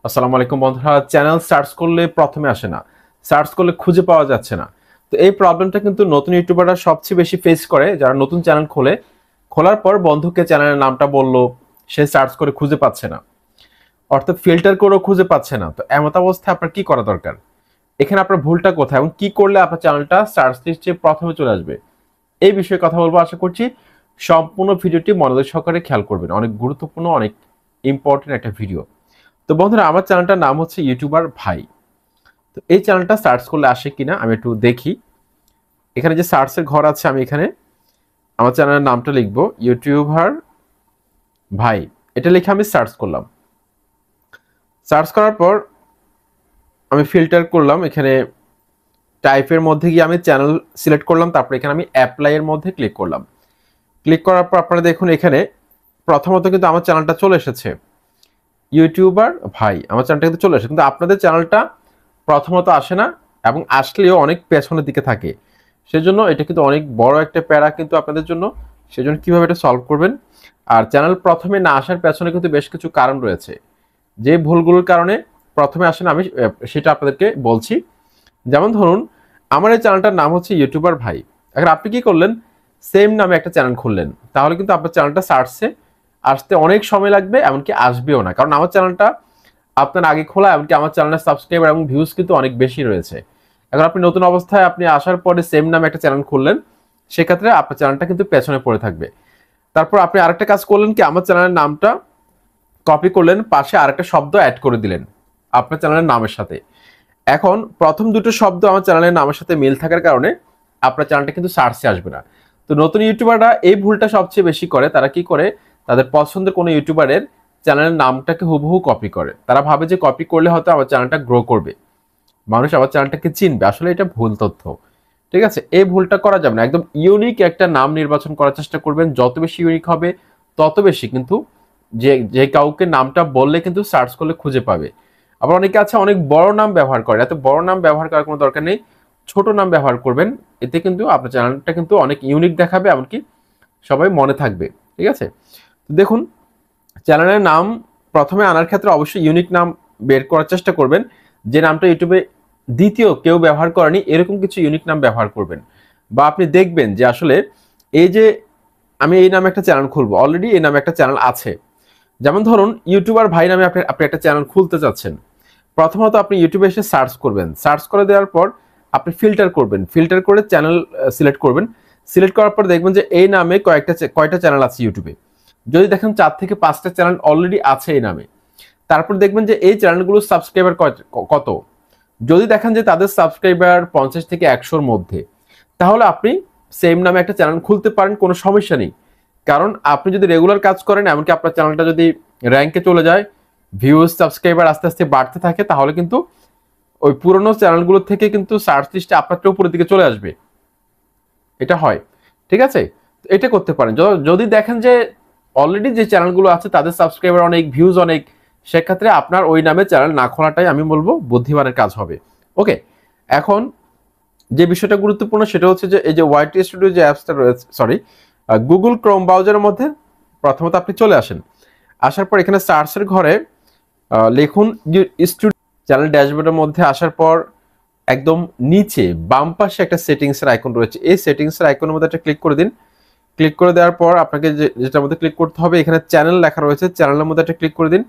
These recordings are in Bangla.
আসসালামু আলাইকুম বন্ধুরা। চ্যানেল সার্চ করলে প্রথমে আসে না, সার্চ করলে খুঁজে পাওয়া যাচ্ছে না। তো এই প্রবলেমটা কিন্তু নতুন ইউটিউবাররা সবচেয়ে বেশি ফেস করে। যারা নতুন চ্যানেল খোলার পর বন্ধুকে চ্যানেলের নামটা বললো, সে সার্চ করে খুঁজে পাচ্ছে না, অর্থাৎ ফিল্টার করেও খুঁজে পাচ্ছে না। তো এমত অবস্থায় আপনার কি করা দরকার, এখানে আপনার ভুলটা কোথায় এবং কি করলে আপনার চ্যানেলটা সার্চ লিস্টে প্রথমে চলে আসবে, এই বিষয়ে কথা বলবো। আশা করছি সম্পূর্ণ ভিডিওটি মনোযোগ সহকারে খেয়াল করবেন। অনেক গুরুত্বপূর্ণ, অনেক ইম্পর্টেন্ট একটা ভিডিও। তো বন্ধুরা, আমার চ্যানেলটার নাম হচ্ছে ইউটিউবার ভাই। তো এই চ্যানেলটা সার্চ করলে আসে কিনা আমি একটু দেখি। এখানে যে সার্চের ঘর আছে, আমি এখানে আমার চ্যানেলের নামটা লিখবো ইউটিউবার ভাই। এটা লিখে আমি সার্চ করলাম। সার্চ করার পর আমি ফিল্টার করলাম। এখানে টাইপের মধ্যে গিয়ে আমি চ্যানেল সিলেক্ট করলাম। তারপর এখানে আমি অ্যাপ্লাই এর মধ্যে ক্লিক করলাম। ক্লিক করার পর আপনারা দেখুন, এখানে প্রথমত কিন্তু আমার চ্যানেলটা চলে এসেছে, ইউটিউবার ভাই। আমার চ্যানেলটা কিন্তু চলে এসেছে, কিন্তু আপনাদের চ্যানেলটা প্রথমত আসে না এবং আসলেও অনেক পেছনের দিকে থাকে। সেজন্য এটা কিন্তু অনেক বড় একটা প্যারা কিন্তু আপনাদের জন্য। সেজন্য কিভাবে এটা সলভ করবেন। আর চ্যানেল প্রথমে না আসার পেছনে কিন্তু বেশ কিছু কারণ রয়েছে। যে ভুলগুলোর কারণে প্রথমে আসে না, আমি সেটা আপনাদেরকে বলছি। যেমন ধরুন, আমার এই চ্যানেলটার নাম হচ্ছে ইউটিউবার ভাই। এখন আপনি কি করলেন, সেম নামে একটা চ্যানেল খুললেন, তাহলে কিন্তু আপনার চ্যানেলটা সার্চে আসতে অনেক সময় লাগবে, এমনকি আসবেও না। কারণ আমার চ্যানেলটা আপনার আগে খোলা, এমনকি আমার চ্যানেলের সাবস্ক্রাইবার এবং ভিউজ কিন্তু অনেক বেশি রয়েছে। এখন আপনি নতুন অবস্থায় আপনি আসার পরে সেম নামে একটা চ্যানেল খুললেন, সেক্ষেত্রে আপনার চ্যানেলটা কিন্তু পেছনে পড়ে থাকবে। তারপর আপনি আরেকটা কাজ করলেন কি, আমার চ্যানেলের নামটা কপি করলেন, পাশে আরেকটা শব্দ অ্যাড করে দিলেন আপনার চ্যানেলের নামের সাথে। এখন প্রথম দুটো শব্দ আমার চ্যানেলের নামের সাথে মিল থাকার কারণে আপনার চ্যানেলটা কিন্তু সার্চে আসবে না। তো নতুন ইউটিউবাররা এই ভুলটা সবচেয়ে বেশি করে। তারা কি করে, তাদের পছন্দের কোনো ইউটিউবারের চ্যানেলের নামটাকে হুবহু কপি করে। তারা ভাবে যে কপি করলে হয়তো আমার চ্যানেলটা গ্রো করবে, মানুষ আমার চ্যানেলটাকে চিনবে। আসলে এটা ভুল তথ্য। ঠিক আছে, এই ভুলটা করা যাবে না। একদম ইউনিক একটা নাম নির্বাচন করার চেষ্টা করবেন। যত বেশি ইউনিক হবে তত বেশি কিন্তু যে যে কাউকে নামটা বললে কিন্তু সার্চ করলে খুঁজে পাবে। আবার অনেকে আছে অনেক বড় নাম ব্যবহার করে। এত বড় নাম ব্যবহার করার কোনো দরকার নেই, ছোট নাম ব্যবহার করবেন। এতে কিন্তু আপনার চ্যানেলটা কিন্তু অনেক ইউনিক দেখাবে, এমনকি সবাই মনে থাকবে। ঠিক আছে, দেখুন, চ্যানেলের নাম প্রথমে আনার ক্ষেত্রে অবশ্যই ইউনিক নাম বের করার চেষ্টা করবেন। যে নামটা ইউটিউবে দ্বিতীয় কেউ ব্যবহার করেনি, এরকম কিছু ইউনিক নাম ব্যবহার করবেন। বা আপনি দেখবেন যে আসলে এই যে আমি এই নামে একটা চ্যানেল খুলবো, অলরেডি এই নামে একটা চ্যানেল আছে। যেমন ধরুন, ইউটিউবার ভাই নামে আপনি একটা চ্যানেল খুলতে চাচ্ছেন। প্রথমত আপনি ইউটিউবে এসে সার্চ করবেন। সার্চ করে দেওয়ার পর আপনি ফিল্টার করবেন। ফিল্টার করে চ্যানেল সিলেক্ট করবেন। সিলেক্ট করার পর দেখবেন যে এই নামে কয়টা চ্যানেল আছে ইউটিউবে। যদি দেখেন 4 থেকে 5টা চ্যানেল অলরেডি আছে এই নামে, তারপর দেখবেন যে এই চ্যানেলগুলোর সাবস্ক্রাইবার কত। যদি দেখেন যে তাদের সাবস্ক্রাইবার 50 থেকে 100-র মধ্যে, তাহলে আপনি সেম নামে একটা চ্যানেল খুলতে পারেন, কোনো সমস্যা নেই। কারণ আপনি যদি রেগুলার কাজ করেন, এমনকি আপনার চ্যানেলটা যদি র্যাঙ্কে চলে যায়, ভিউজ সাবস্ক্রাইবার আস্তে আস্তে বাড়তে থাকে, তাহলে কিন্তু ওই পুরোনো চ্যানেলগুলো থেকে কিন্তু সার্চ লিস্টে আপনারটা উপরের দিকে চলে আসবে। এটা হয়। ঠিক আছে, এটা করতে পারেন। যদি দেখেন যে অলরেডি যে চ্যানেলগুলো আছে তাদের সাবস্ক্রাইবার অনেক, ভিউজ অনেক, সেক্ষেত্রে আপনার ওই নামে চ্যানেল না খোলাটাই আমি বলবো বুদ্ধিমানের কাজ হবে। ওকে, এখন যে বিষয়টা গুরুত্বপূর্ণ সেটা হচ্ছে যে এই যে ওয়াইটি স্টুডিও যে অ্যাপসটা রয়েছে, সরি, গুগল ক্রোম ব্রাউজারের মধ্যে প্রথমত আপনি চলে আসেন। আসার পর এখানে সার্চের ঘরে লিখুন স্টুডিও। চ্যানেল ড্যাশবোর্ডের মধ্যে আসার পর একদম নিচে বাম পাশে একটা সেটিংসের আইকন রয়েছে। এই সেটিংসের আইকনের মধ্যে একটা ক্লিক করে দিন। ক্লিক করে দেওয়ার পর আপনাকে যেটার মধ্যে ক্লিক করতে হবে, এখানে চ্যানেল লেখা রয়েছে, চ্যানেলের মধ্যে একটা ক্লিক করে দিন।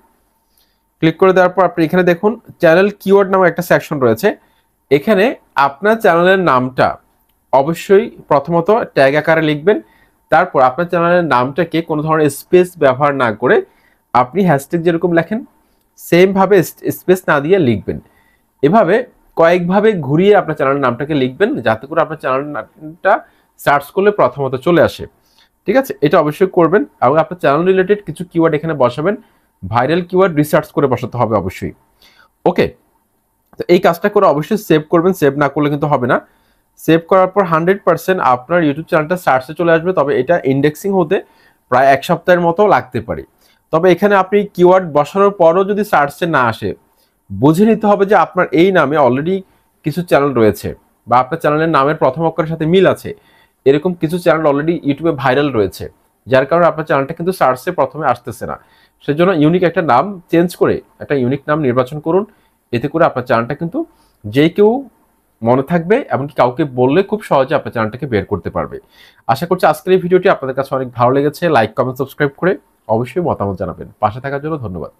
ক্লিক করে দেওয়ার পর আপনি এখানে দেখুন চ্যানেল কিওয়ার্ড নামে একটা সেকশন রয়েছে। এখানে আপনার চ্যানেলের নামটা অবশ্যই প্রথমত ট্যাগ আকারে লিখবেন। তারপর আপনার চ্যানেলের নামটাকে কোনো ধরনের স্পেস ব্যবহার না করে আপনি হ্যাশট্যাগ যেরকম লেখেন সেম ভাবে স্পেস না দিয়ে লিখবেন। এভাবে কয়েকভাবে ঘুরিয়ে আপনার চ্যানেলের নামটাকে লিখবেন, যাতে করে আপনার চ্যানেলের নামটা সার্চ করলে প্রথমত চলে আসে। ঠিক আছে, এটা অবশ্যই করবেন। এবং আপনার চ্যানেল রিলেটেড কিছু কিওয়ার্ড এখানে বসাবেন। ভাইরাল কিওয়ার্ড রিসার্চ করে বসাতে হবে অবশ্যই। ওকে, তো এই কাজটা করে অবশ্যই সেভ করবেন। সেভ না করলে কিন্তু হবে না। সেভ করার পর 100% আপনার ইউটিউব চ্যানেলটা সার্চে চলে আসবে। তবে এটা ইন্ডেক্সিং হতে প্রায় 1 সপ্তাহের মতো লাগতে পারে। তবে এখানে আপনি কিওয়ার্ড বসানোর পরও যদি সার্চে না আসে, বুঝে নিতে হবে যে আপনার এই নামে অলরেডি কিছু চ্যানেল রয়েছে, বা আপনার চ্যানেলের নামের প্রথম অক্ষরের সাথে মিল আছে। এরকম কিছু চ্যানেল অলরেডি ইউটিউবে ভাইরাল রয়েছে, যার কারণে আপনার চ্যানেলটা কিন্তু সার্চে প্রথমে আসতেছে না। সেজন্য ইউনিক একটা নাম চেঞ্জ করে একটা ইউনিক নাম নির্বাচন করুন। এতে করে আপনার চ্যানেলটা কিন্তু যে কেউ মনে থাকবে, এমনকি কাউকে বললে খুব সহজে আপনার চ্যানেলটাকে বের করতে পারবে। আশা করছি আজকের এই ভিডিওটি আপনাদের কাছে অনেক ভালো লেগেছে। লাইক, কমেন্ট, সাবস্ক্রাইব করে অবশ্যই মতামত জানাবেন। পাশে থাকার জন্য ধন্যবাদ।